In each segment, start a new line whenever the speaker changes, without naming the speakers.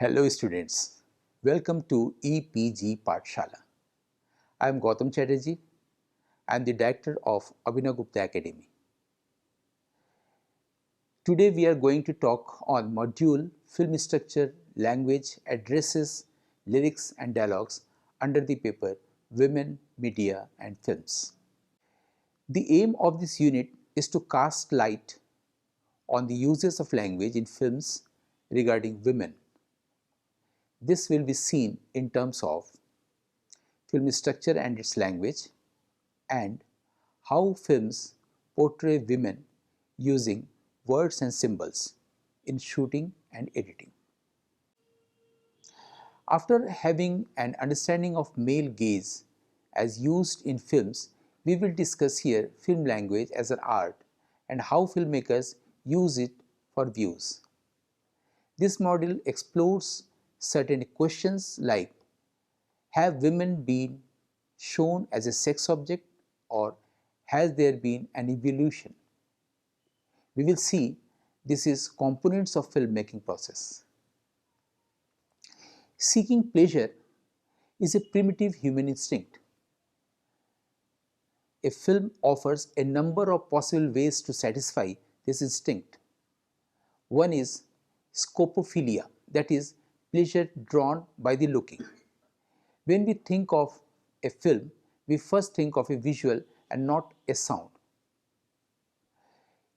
Hello students, welcome to EPG Pathshala. I am Gautam Chatterjee. I am the director of Abhinav Gupta Academy. Today we are going to talk on module Film Structure, Language, Addresses, Lyrics and Dialogues under the paper Women, Media and Films. The aim of this unit is to cast light on the uses of language in films regarding women. This will be seen in terms of film structure and its language, and how films portray women using words and symbols in shooting and editing. After having an understanding of male gaze as used in films, we will discuss here film language as an art and how filmmakers use it for views. This module explores certain questions like: have women been shown as a sex object, or has there been an evolution? We will see this is components of filmmaking process. Seeking pleasure is a primitive human instinct. A film offers a number of possible ways to satisfy this instinct. One is scopophilia, that is, pleasure drawn by the looking. When we think of a film, we first think of a visual and not a sound.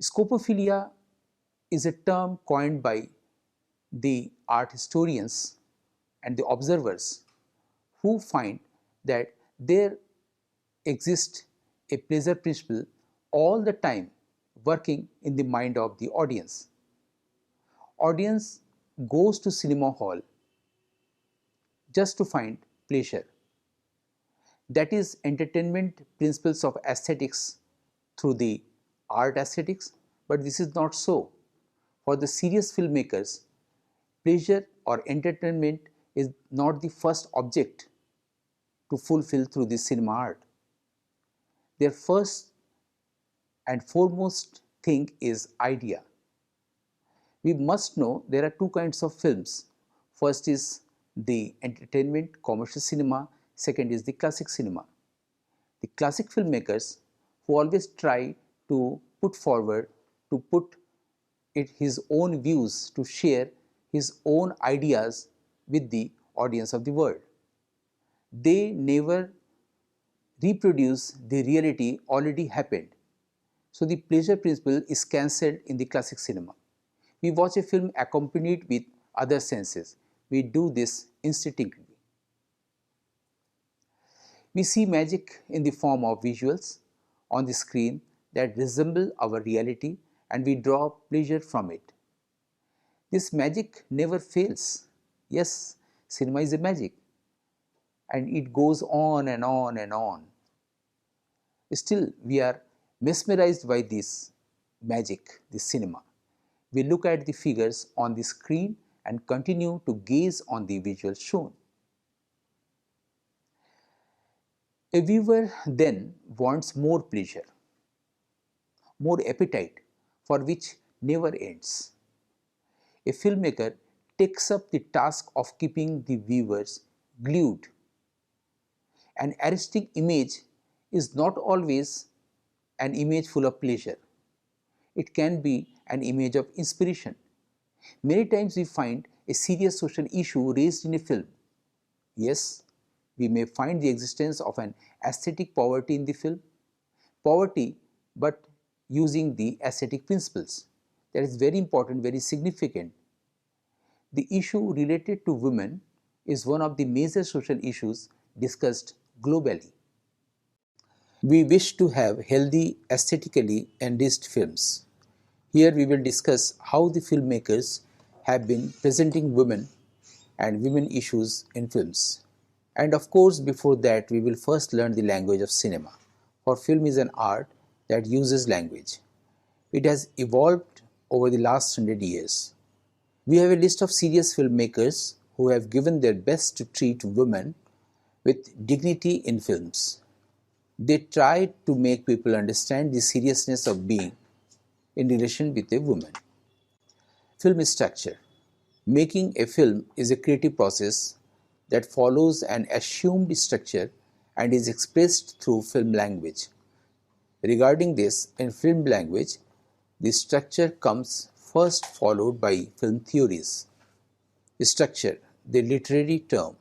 Scopophilia is a term coined by the art historians and the observers who find that there exists a pleasure principle all the time working in the mind of the audience. Audience goes to cinema hall just to find pleasure. That is entertainment principles of aesthetics through the art aesthetics, but this is not so. For the serious filmmakers, pleasure or entertainment is not the first object to fulfill through the cinema art. Their first and foremost thing is idea. We must know there are two kinds of films. First is the entertainment commercial cinema, second is the classic cinema. The classic filmmakers who always try to put forward, to put his own views, to share his own ideas with the audience of the world. They never reproduce the reality already happened. So the pleasure principle is cancelled in the classic cinema. We watch a film accompanied with other senses. We do this instinctively. We see magic in the form of visuals on the screen that resemble our reality, and we draw pleasure from it. This magic never fails. Yes, cinema is a magic, and it goes on and on and on. Still, we are mesmerized by this magic, this cinema. We look at the figures on the screen and continue to gaze on the visuals shown. A viewer then wants more pleasure, more appetite, for which never ends. A filmmaker takes up the task of keeping the viewers glued. An arresting image is not always an image full of pleasure. It can be an image of inspiration. Many times we find a serious social issue raised in a film. Yes, we may find the existence of an aesthetic poverty in the film. Poverty, but using the aesthetic principles. That is very important, very significant. The issue related to women is one of the major social issues discussed globally. We wish to have healthy, aesthetically enriched films. Here we will discuss how the filmmakers have been presenting women and women issues in films. And of course, before that, we will first learn the language of cinema. For film is an art that uses language. It has evolved over the last 100 years. We have a list of serious filmmakers who have given their best to treat women with dignity in films. They try to make people understand the seriousness of being in relation with a woman. Film structure. Making a film is a creative process that follows an assumed structure and is expressed through film language. Regarding this, in film language, the structure comes first, followed by film theories. Structure, the literary term.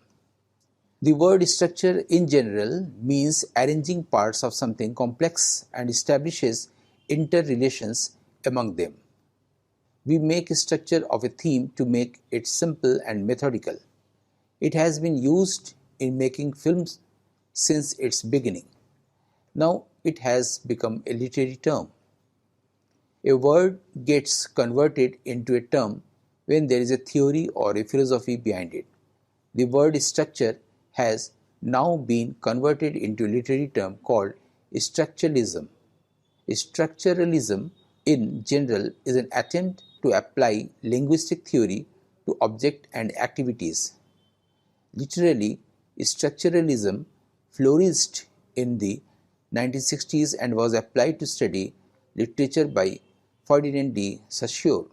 The word structure in general means arranging parts of something complex and establishes interrelations among them. We make a structure of a theme to make it simple and methodical. It has been used in making films since its beginning. Now it has become a literary term. A word gets converted into a term when there is a theory or a philosophy behind it. The word structure has now been converted into a literary term called structuralism. Structuralism, in general, is an attempt to apply linguistic theory to objects and activities. Literally, structuralism flourished in the 1960s and was applied to study literature by Ferdinand de Saussure.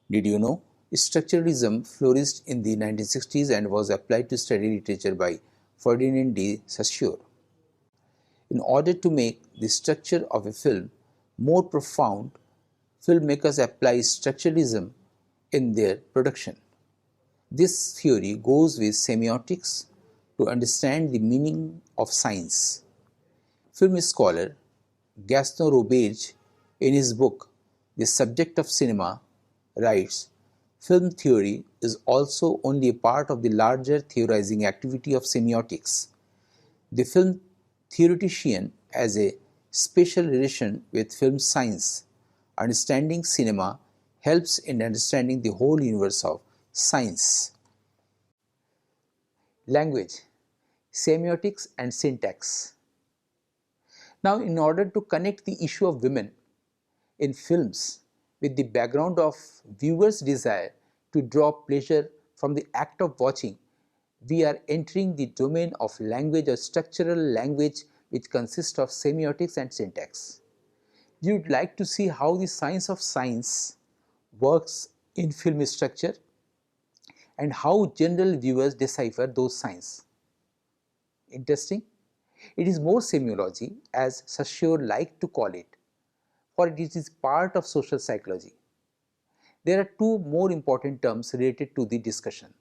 Did you know? Structuralism flourished in the 1960s and was applied to study literature by Ferdinand de Saussure. In order to make the structure of a film more profound, filmmakers apply structuralism in their production. This theory goes with semiotics to understand the meaning of science. Film scholar Gaston Roberge, in his book The Subject of Cinema, writes, film theory is also only a part of the larger theorizing activity of semiotics. The film theoretician has a special relation with film science. Understanding cinema helps in understanding the whole universe of science. Language, semiotics and syntax. Now, in order to connect the issue of women in films with the background of viewers' desire to draw pleasure from the act of watching, we are entering the domain of language or structural language, which consists of semiotics and syntax. We would like to see how the science of science works in film structure and how general viewers decipher those signs. Interesting? It is more semiology, as Saussure liked to call it, for it is part of social psychology. There are two more important terms related to the discussion.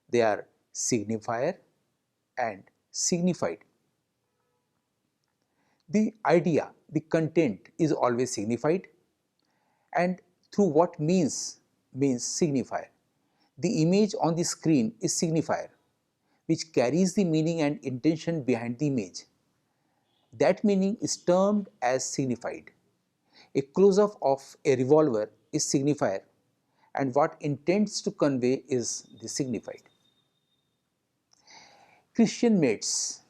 They are signifier and signified. The idea, the content is always signified, and through what means signifier. The image on the screen is signifier, which carries the meaning and intention behind the image. That meaning is termed as signified. A close-up of a revolver is signifier, and what intends to convey is the signified. Christian Metz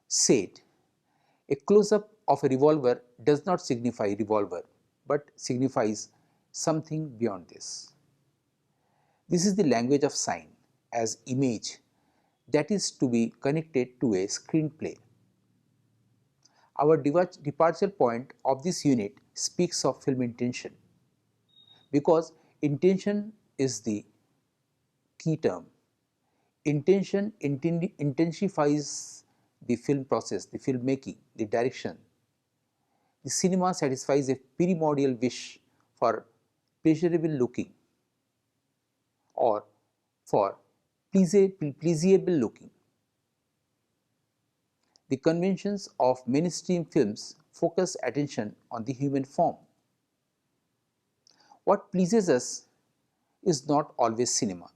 said, a close-up of a revolver does not signify revolver, but signifies something beyond this. This is the language of sign as image that is to be connected to a screenplay. Our departure point of this unit speaks of film intention, because intention is the key term. Intention intensifies the film process, the filmmaking, the direction. The cinema satisfies a primordial wish for pleasurable looking or for pleasurable looking. The conventions of mainstream films focus attention on the human form. What pleases us is not always cinema,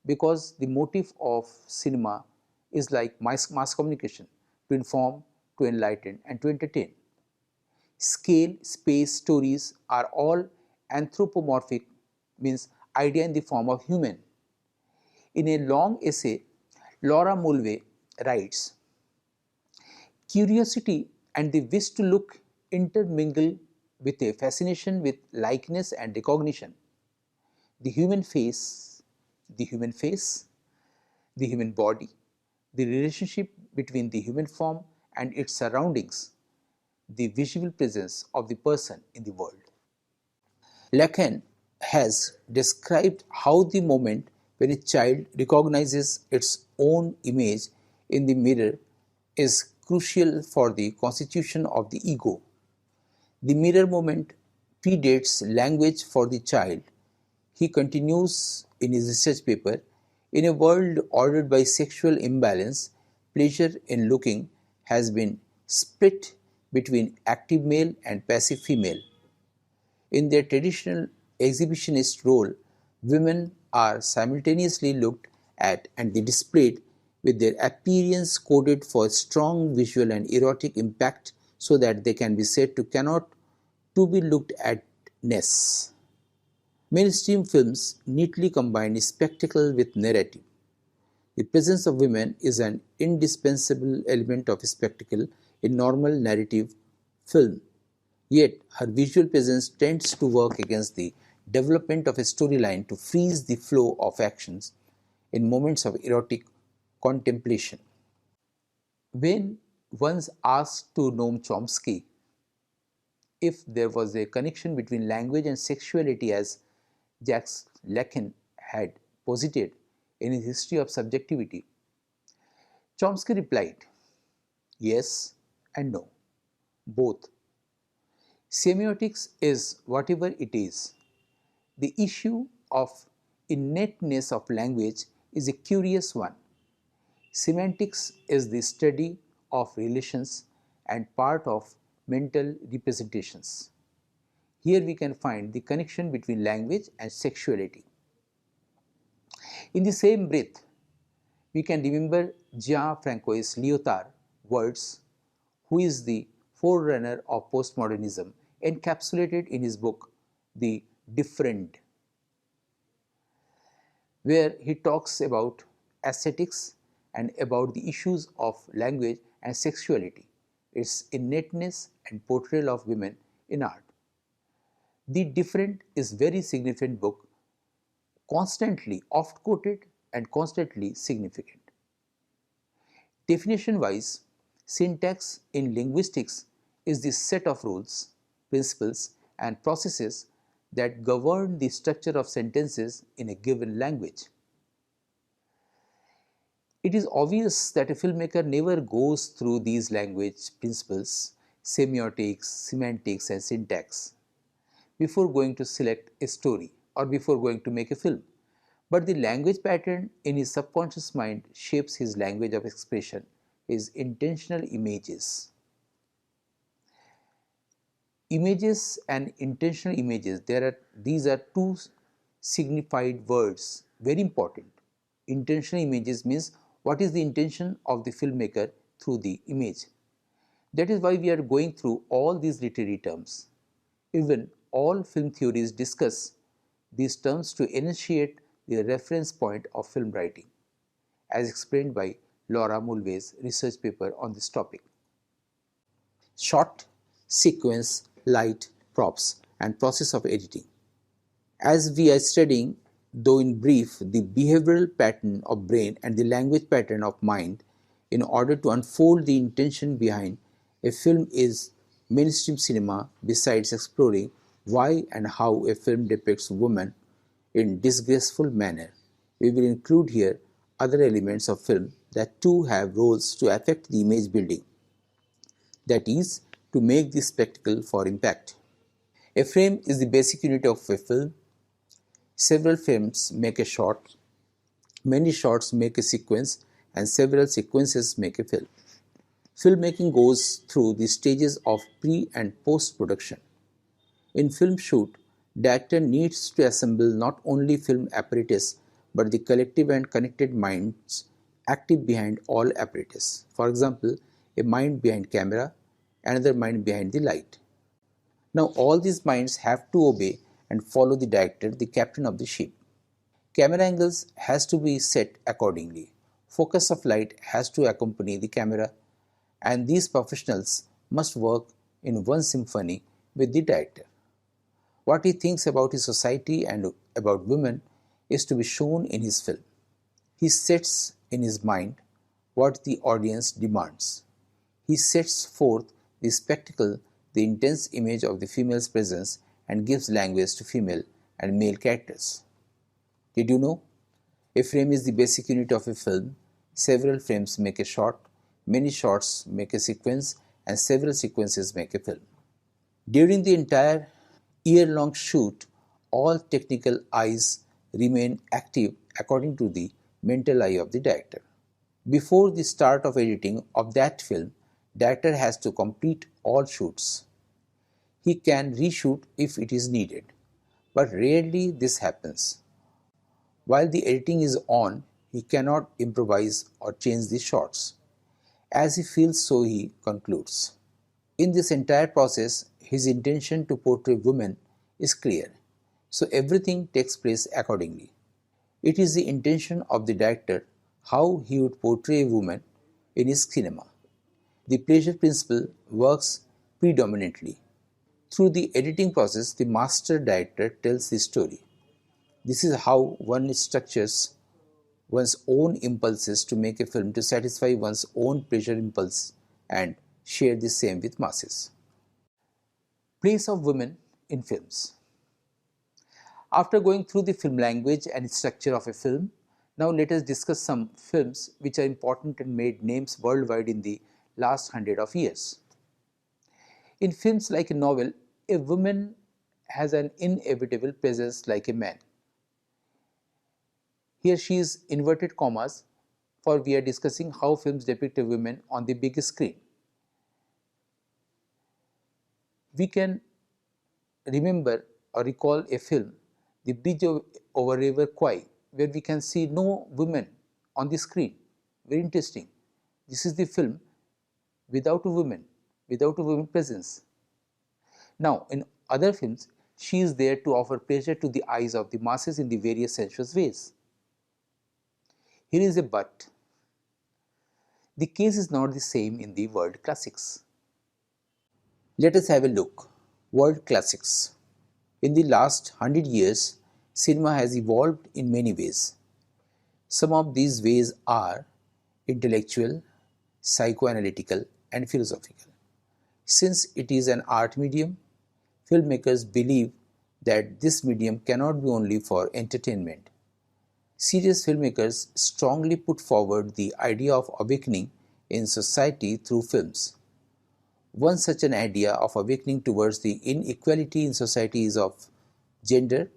because the motive of cinema is like mass communication, to inform, to enlighten, and to entertain. Scale, space, stories are all anthropomorphic, means idea in the form of human. In a long essay, Laura Mulvey writes, curiosity and the wish to look intermingle with a fascination with likeness and recognition. The human face, the human face, the human body, the relationship between the human form and its surroundings, the visual presence of the person in the world. Lacan has described how the moment when a child recognizes its own image in the mirror is crucial for the constitution of the ego. The mirror moment predates language for the child. He continues in his research paper, in a world ordered by sexual imbalance, pleasure in looking has been split between active male and passive female. In their traditional exhibitionist role, women are simultaneously looked at and displayed with their appearance coded for strong visual and erotic impact so that they can be said to cannot to be looked at ness. Mainstream films neatly combine spectacle with narrative. The presence of women is an indispensable element of spectacle in normal narrative film. Yet, her visual presence tends to work against the development of a storyline to freeze the flow of actions in moments of erotic contemplation. When once asked to Noam Chomsky if there was a connection between language and sexuality as Jacques Lacan had posited in his History of Subjectivity, Chomsky replied, yes and no, both. Semiotics is whatever it is. The issue of innateness of language is a curious one. Semantics is the study of relations and part of mental representations. Here we can find the connection between language and sexuality. In the same breath, we can remember Jean-Francois Lyotard's words, who is the forerunner of postmodernism, encapsulated in his book The Different, where he talks about aesthetics and about the issues of language and sexuality, its innateness and portrayal of women in art. The Different is very significant book, constantly oft quoted and constantly significant. Definition-wise, syntax in linguistics is the set of rules, principles, and processes that govern the structure of sentences in a given language. It is obvious that a filmmaker never goes through these language principles, semiotics, semantics, and syntax before going to select a story or before going to make a film. But the language pattern in his subconscious mind shapes his language of expression, his intentional images. Images and intentional images, these are two signified words, very important. Intentional images means what is the intention of the filmmaker through the image. That is why we are going through all these literary terms. Even all film theories discuss these terms to enunciate the reference point of film writing, as explained by Laura Mulvey's research paper on this topic. Shot, sequence, light, props, and process of editing. As we are studying, though in brief, the behavioral pattern of brain and the language pattern of mind in order to unfold the intention behind a film is mainstream cinema, besides exploring why and how a film depicts women in disgraceful manner. We will include here other elements of film that too have roles to affect the image building, that is, to make the spectacle for impact. A frame is the basic unit of a film. Several frames make a shot, many shots make a sequence, and several sequences make a film. Filmmaking goes through the stages of pre and post production. In film shoot, director needs to assemble not only film apparatus but the collective and connected minds active behind all apparatus. For example, a mind behind camera, another mind behind the light. Now all these minds have to obey and follow the director, the captain of the ship. Camera angles has to be set accordingly. Focus of light has to accompany the camera, and these professionals must work in one symphony with the director. What he thinks about his society and about women is to be shown in his film. He sets in his mind what the audience demands. He sets forth the spectacle, the intense image of the female's presence, and gives language to female and male characters. Did you know? A frame is the basic unit of a film. Several frames make a shot, many shots make a sequence, and several sequences make a film. During the entire year-long shoot, all technical eyes remain active according to the mental eye of the director. Before the start of editing of that film, director has to complete all shoots. He can reshoot if it is needed, but rarely this happens. While the editing is on, he cannot improvise or change the shots. As he feels, so he concludes. In this entire process, his intention to portray women is clear, so everything takes place accordingly. It is the intention of the director how he would portray a woman in his cinema. The pleasure principle works predominantly. Through the editing process, the master director tells the story. This is how one structures one's own impulses to make a film to satisfy one's own pleasure impulse and share the same with masses. Place of women in films. After going through the film language and structure of a film, now let us discuss some films which are important and made names worldwide in the last 100 years. In films like a novel, a woman has an inevitable presence like a man. Here she is inverted commas, for we are discussing how films depict a woman on the big screen. We can remember or recall a film, The Bridge over River Kwai, where we can see no women on the screen. Very interesting. This is the film without a woman presence. Now, in other films, she is there to offer pleasure to the eyes of the masses in the various sensuous ways. Here is a but. The case is not the same in the world classics. Let us have a look. World classics. In the last 100 years, cinema has evolved in many ways. Some of these ways are intellectual, psychoanalytical, and philosophical. Since it is an art medium, filmmakers believe that this medium cannot be only for entertainment. Serious filmmakers strongly put forward the idea of awakening in society through films. One such an idea of awakening towards the inequality in society is of gender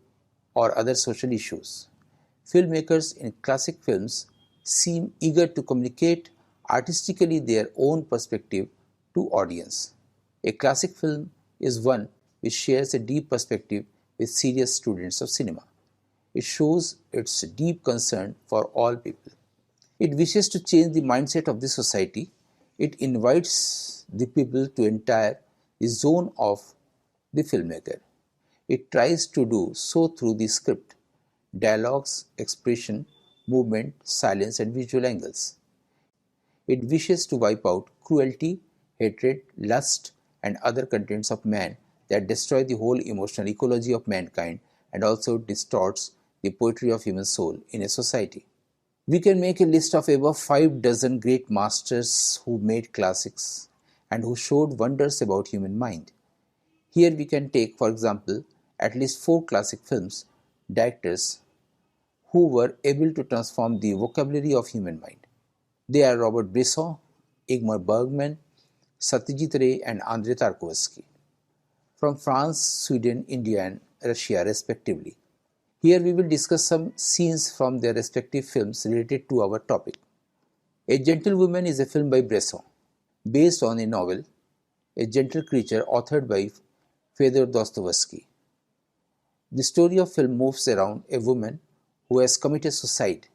or other social issues. Filmmakers in classic films seem eager to communicate artistically their own perspective to audience. A classic film is one which shares a deep perspective with serious students of cinema. It shows its deep concern for all people. It wishes to change the mindset of the society. It invites the people to enter the zone of the filmmaker. It tries to do so through the script, dialogues, expression, movement, silence, and visual angles. It wishes to wipe out cruelty, hatred, lust, and other contents of man that destroy the whole emotional ecology of mankind and also distorts the poetry of human soul in a society. We can make a list of above 5 dozen great masters who made classics and who showed wonders about human mind. Here we can take, for example, at least 4 classic films directors who were able to transform the vocabulary of human mind. They are Robert Bresson, Ingmar Bergman, Satyajit Ray, and Andrei Tarkovsky, from France, Sweden, India, and Russia respectively. Here we will discuss some scenes from their respective films related to our topic. A Gentlewoman is a film by Bresson, based on a novel, A Gentle Creature, authored by Fyodor Dostoevsky. The story of film moves around a woman who has committed suicide.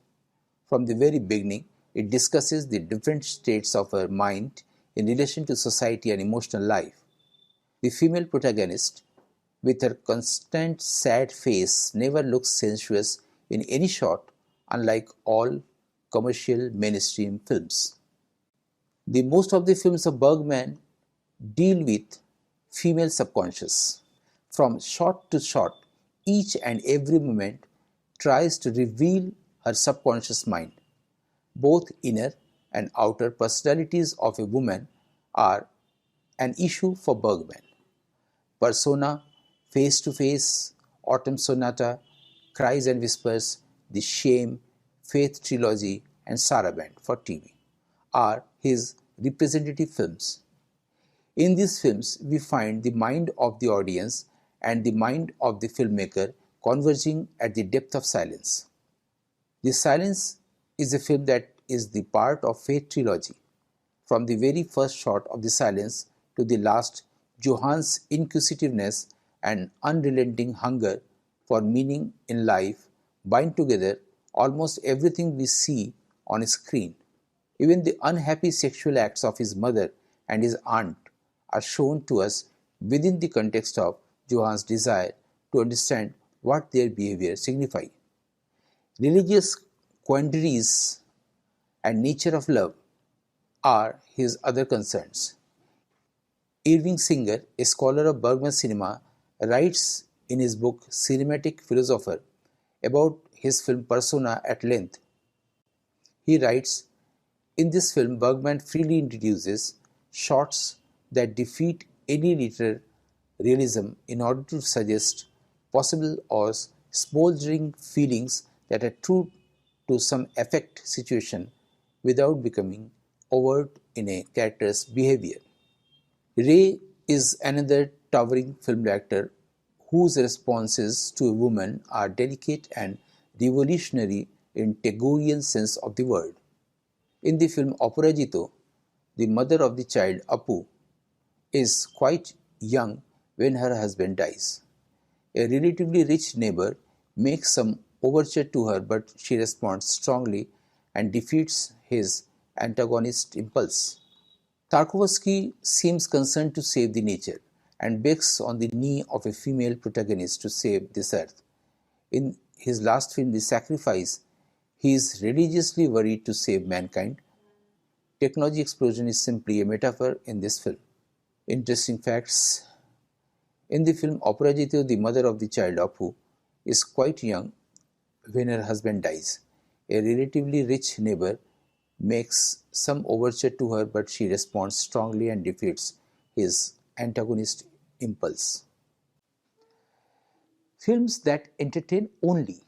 From the very beginning, it discusses the different states of her mind in relation to society and emotional life. The female protagonist, with her constant sad face, never looks sensuous in any shot, unlike all commercial mainstream films. The most of the films of Bergman deal with female subconscious. From shot to shot, each and every moment tries to reveal her subconscious mind. Both inner and outer personalities of a woman are an issue for Bergman. Persona, face to face, Autumn Sonata, Cries and Whispers, The Shame, Faith Trilogy, and Saraband for TV are his representative films. In these films, we find the mind of the audience and the mind of the filmmaker converging at the depth of silence. The Silence is a film that is the part of Faith Trilogy. From the very first shot of The Silence to the last, Johan's inquisitiveness and unrelenting hunger for meaning in life bind together almost everything we see on screen. Even the unhappy sexual acts of his mother and his aunt are shown to us within the context of Johan's desire to understand what their behavior signifies. Religious quandaries and nature of love are his other concerns. Irving Singer, a scholar of Bergman cinema, writes in his book Cinematic Philosopher about his film Persona at length. He writes, in this film, Bergman freely introduces shots that defeat any literal realism in order to suggest possible or smoldering feelings that are true to some affect situation without becoming overt in a character's behavior. Ray is another towering film actor whose responses to a woman are delicate and revolutionary in Tagorean sense of the word. In the film Oporajito, the mother of the child, Apu, is quite young when her husband dies. A relatively rich neighbor makes some overture to her, but she responds strongly and defeats his antagonist impulse. Tarkovsky seems concerned to save the nature and begs on the knee of a female protagonist to save this earth. In his last film, The Sacrifice, he is religiously worried to save mankind. Technology explosion is simply a metaphor in this film. Interesting facts. In the film Oporajito, the mother of the child Apu is quite young when her husband dies. A relatively rich neighbor makes some overture to her, but she responds strongly and defeats his antagonist impulse. Films that entertain only.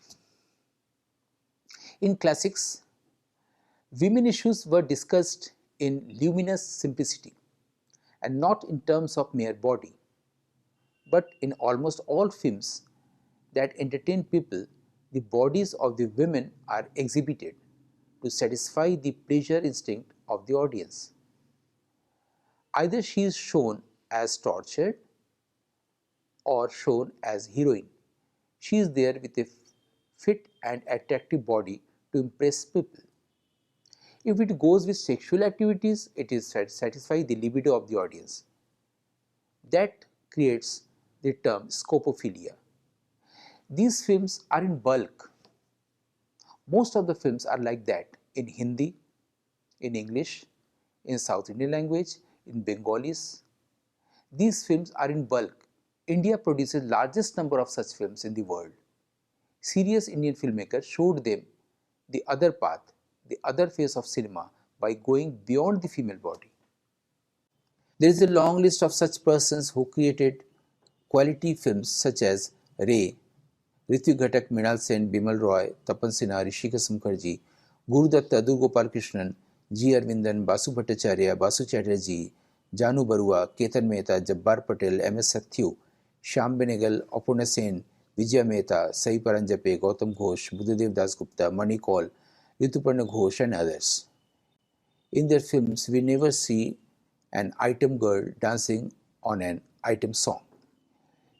In classics, women issues were discussed in luminous simplicity and not in terms of mere body. But in almost all films that entertain people, the bodies of the women are exhibited to satisfy the pleasure instinct of the audience. Either she is shown as tortured or shown as heroine. She is there with a fit and attractive body to impress people. If it goes with sexual activities, it is satisfy the libido of the audience. That creates the term scopophilia. These films are in bulk. Most of the films are like that in Hindi, in English, in South Indian language, in Bengalis. These films are in bulk. India produces largest number of such films in the world. Serious Indian filmmakers showed them the other path, the other face of cinema by going beyond the female body. There is a long list of such persons who created quality films such as Ray, Ritu Ghatak, Mrinal Sen, Bimal Roy, Tapan Sinha, Rishikesh Mukherjee, Gurudatta, Durgopal Krishnan, G. Arvindan, Basu Bhattacharya, Basu Chatterjee, Janu Barua, Ketan Mehta, Jabbar Patel, M. S. Sathyu, Shyam Benegal, Apurna Sen, Vidya-mitra, Sai Paranjape, Gautam Ghosh, Buddhadev Das Gupta, Mani Kaul, Rituparna Ghosh and others. In their films, we never see an item girl dancing on an item song.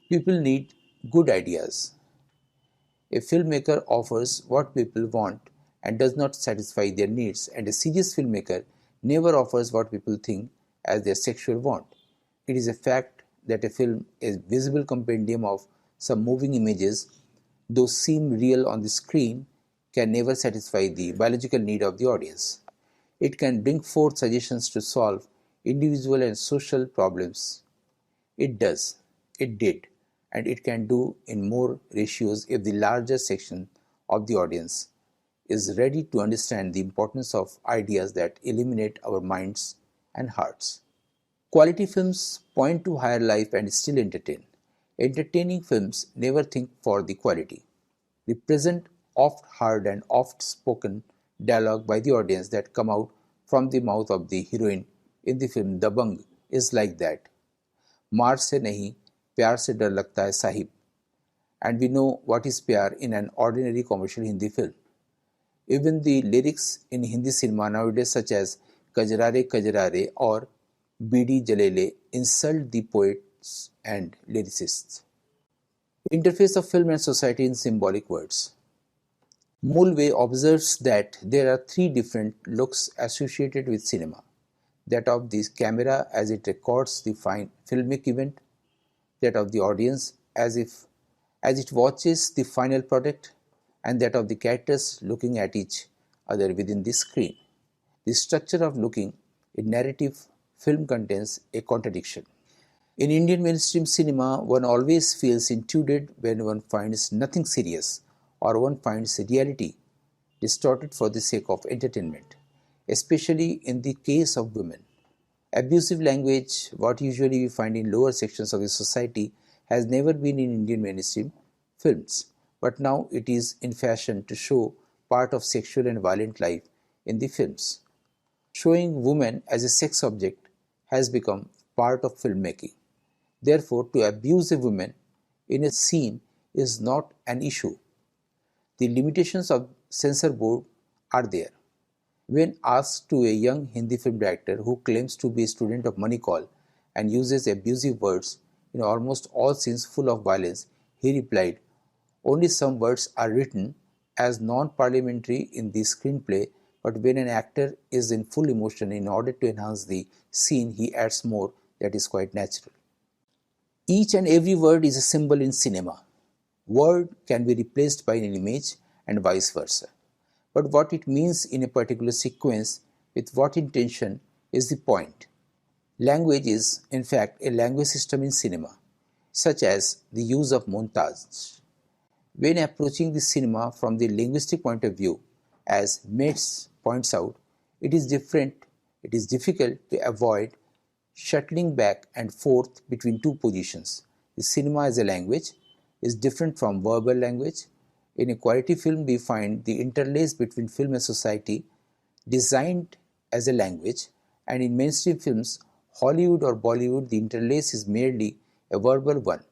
People need good ideas. A filmmaker offers what people want and does not satisfy their needs, and a serious filmmaker never offers what people think as their sexual want. It is a fact that a film is a visible compendium of some moving images, though seem real on the screen, can never satisfy the biological need of the audience. It can bring forth suggestions to solve individual and social problems. It does, it did, and it can do in more ratios if the larger section of the audience is ready to understand the importance of ideas that illuminate our minds and hearts. Quality films point to higher life and still entertain. entertaining films never think for the quality. They present oft heard and oft spoken dialogue by the audience that come out from the mouth of the heroine in the film Dabang is like that. मार से नहीं प्यार से डर लगता है Sahib, and we know what is pyar in an ordinary commercial Hindi film. Even the lyrics in Hindi cinema nowadays, such as Kajrare Kajrare or Bidi Jalele, insult the poets and lyricists. Interface of film and society in symbolic words. Mulvey observes that there are three different looks associated with cinema: that of the camera as it records the filmic event, that of the audience as it watches the final product, and that of the characters looking at each other within the screen. The structure of looking in narrative film contains a contradiction. In Indian mainstream cinema, one always feels intruded when one finds nothing serious or one finds reality distorted for the sake of entertainment, especially in the case of women. Abusive language, what usually we find in lower sections of the society, has never been in Indian mainstream films, but now it is in fashion to show part of sexual and violent life in the films. Showing women as a sex object has become part of filmmaking. Therefore, to abuse a woman in a scene is not an issue. The limitations of censor board are there. When asked to a young Hindi film director who claims to be a student of Manikal and uses abusive words in almost all scenes full of violence, he replied, "Only some words are written as non-parliamentary in the screenplay, but when an actor is in full emotion, in order to enhance the scene, he adds more. That is quite natural." Each and every word is a symbol in cinema. Word can be replaced by an image and vice versa. But what it means in a particular sequence, with what intention, is the point. Language is, in fact, a language system in cinema, such as the use of montage. When approaching the cinema from the linguistic point of view, as Metz points out, it is difficult to avoid shuttling back and forth between two positions. The cinema as a language is different from verbal language. In a quality film, we find the interlace between film and society designed as a language, and in mainstream films, Hollywood or Bollywood, the interlace is merely a verbal one.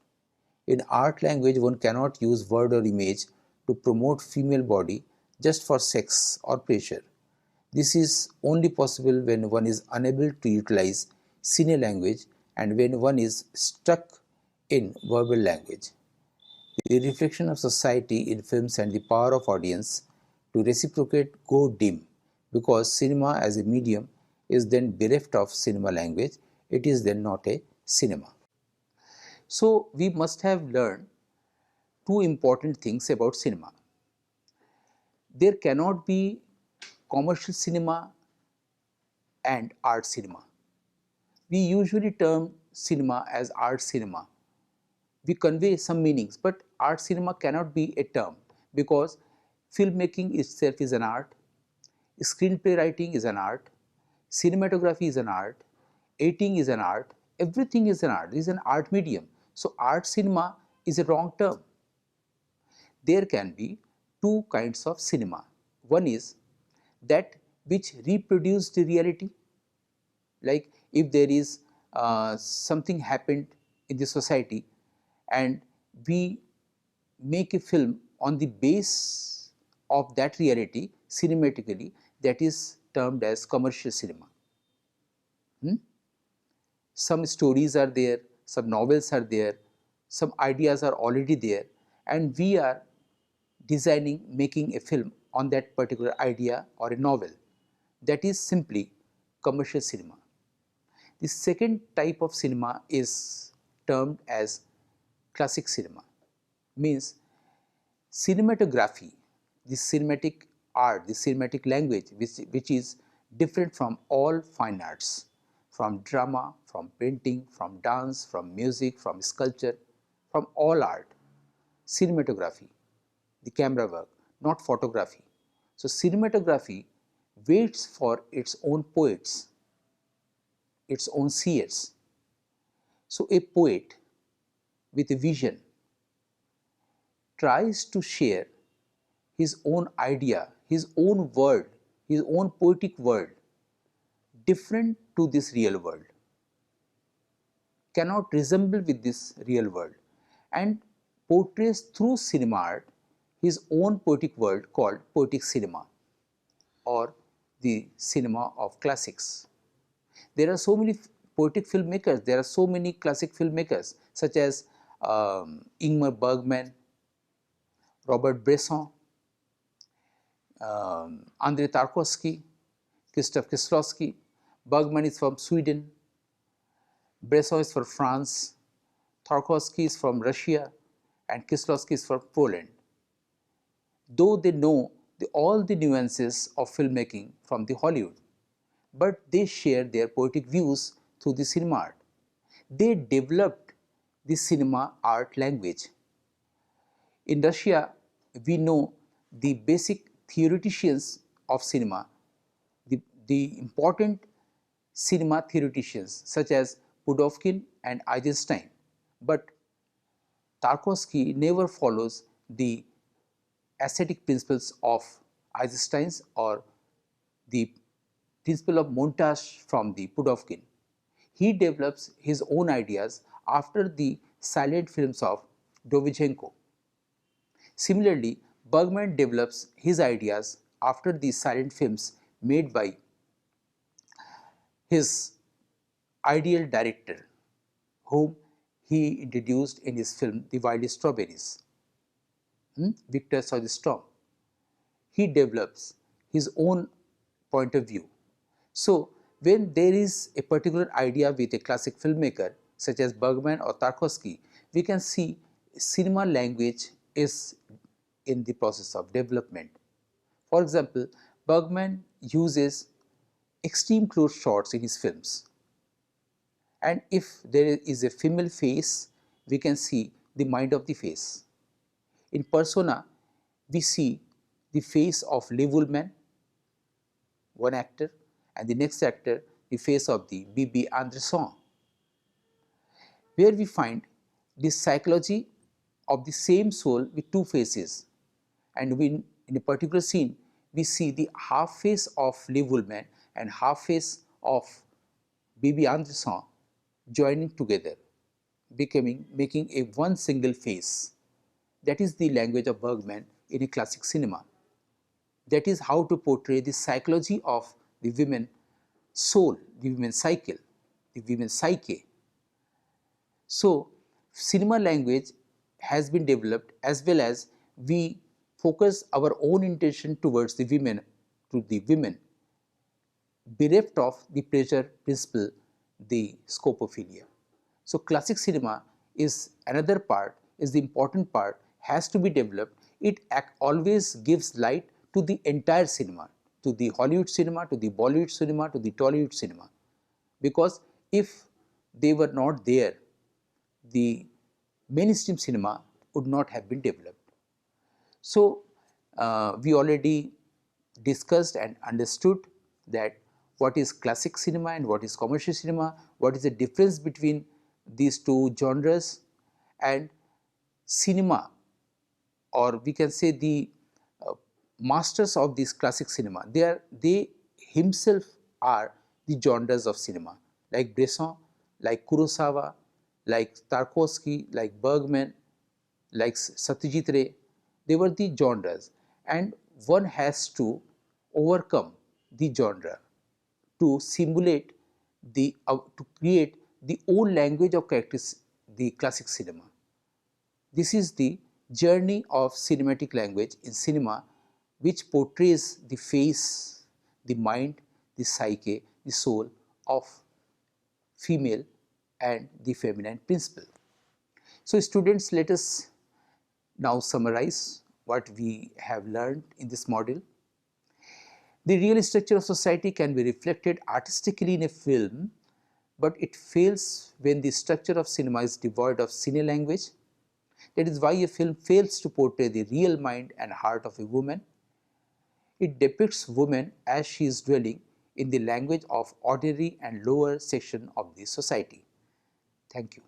In art language, one cannot use word or image to promote female body just for sex or pleasure. This is only possible when one is unable to utilize cine language and when one is stuck in verbal language. The reflection of society in films and the power of audience to reciprocate go dim, because cinema as a medium is then bereft of cinema language. It is then not a cinema. So we must have learned two important things about cinema. There cannot be commercial cinema and art cinema. We usually term cinema as art cinema. We convey some meanings, but art cinema cannot be a term, because filmmaking itself is an art, screenplay writing is an art, cinematography is an art, editing is an art, everything is an art. This is an art medium. So art cinema is a wrong term. There can be two kinds of cinema. One is that which reproduce the reality, like if there is something happened in the society and we make a film on the base of that reality cinematically, that is termed as commercial cinema. Some stories are there, some novels are there, some ideas are already there, and we are designing, making a film on that particular idea or a novel. That is simply commercial cinema. The second type of cinema is termed as classic cinema, means cinematography, the cinematic art, the cinematic language, which is different from all fine arts, from drama, from painting, from dance, from music, from sculpture, from all art. Cinematography, the camera work, not photography. So cinematography waits for its own poets, its own seers. So a poet with a vision tries to share his own idea, his own world, his own poetic world, different to this real world, cannot resemble with this real world, and portrays through cinema art his own poetic world called poetic cinema or the cinema of classics. There are so many poetic filmmakers, there are so many classic filmmakers such as Ingmar Bergman, Robert Bresson, Andrei Tarkovsky, Krzysztof Kieslowski. Bergman is from Sweden, Bresson is from France, Tarkovsky is from Russia, and Kieslowski is from Poland. Though they know all the nuances of filmmaking from the Hollywood, but they share their poetic views through the cinema art. They developed the cinema art language. In Russia, we know the basic theoreticians of cinema, the important cinema theoreticians such as Pudovkin and Eisenstein, but Tarkovsky never follows the aesthetic principles of Eisenstein's or the principle of montage from the Pudovkin. He develops his own ideas after the silent films of Dovzhenko. Similarly, Bergman develops his ideas after the silent films made by his ideal director, whom he introduced in his film The Wild Strawberries, Victor Soderstrom. He develops his own point of view. So, when there is a particular idea with a classic filmmaker such as Bergman or Tarkovsky, we can see cinema language is in the process of development. For example, Bergman uses extreme close shots in his films, and if there is a female face, we can see the mind of the face. In Persona, we see the face of Lev Ullman, one actor, and the next actor, the face of the B.B. Anderson, where we find the psychology of the same soul with two faces, and in a particular scene, we see the half face of Lev Ullman and half face of B.B. Anderson joining together, making a one single face. That is the language of Bergman in a classic cinema. That is how to portray the psychology of the women soul, the women cycle, the women psyche. So, cinema language has been developed as well as we focus our own intention towards the women, bereft of the pleasure principle, the scopophilia. So, classic cinema is another part, is the important part, has to be developed. It always gives light to the entire cinema, to the Hollywood cinema, to the Bollywood cinema, to the Tollywood cinema, because if they were not there, the mainstream cinema would not have been developed. So, we already discussed and understood that what is classic cinema and what is commercial cinema, what is the difference between these two genres, and cinema, or we can say the masters of this classic cinema, they himself are the genres of cinema, like Bresson, like Kurosawa, like Tarkovsky, like Bergman, like Satyajit Ray. They were the genres, and one has to overcome the genre to simulate to create the own language of characters, the classic cinema. This is the journey of cinematic language in cinema, which portrays the face, the mind, the psyche, the soul of female and the feminine principle. So, students, let us now summarize what we have learned in this module. The real structure of society can be reflected artistically in a film, but it fails when the structure of cinema is devoid of cine language. That is why a film fails to portray the real mind and heart of a woman. It depicts woman as she is dwelling in the language of ordinary and lower section of the society. Thank you.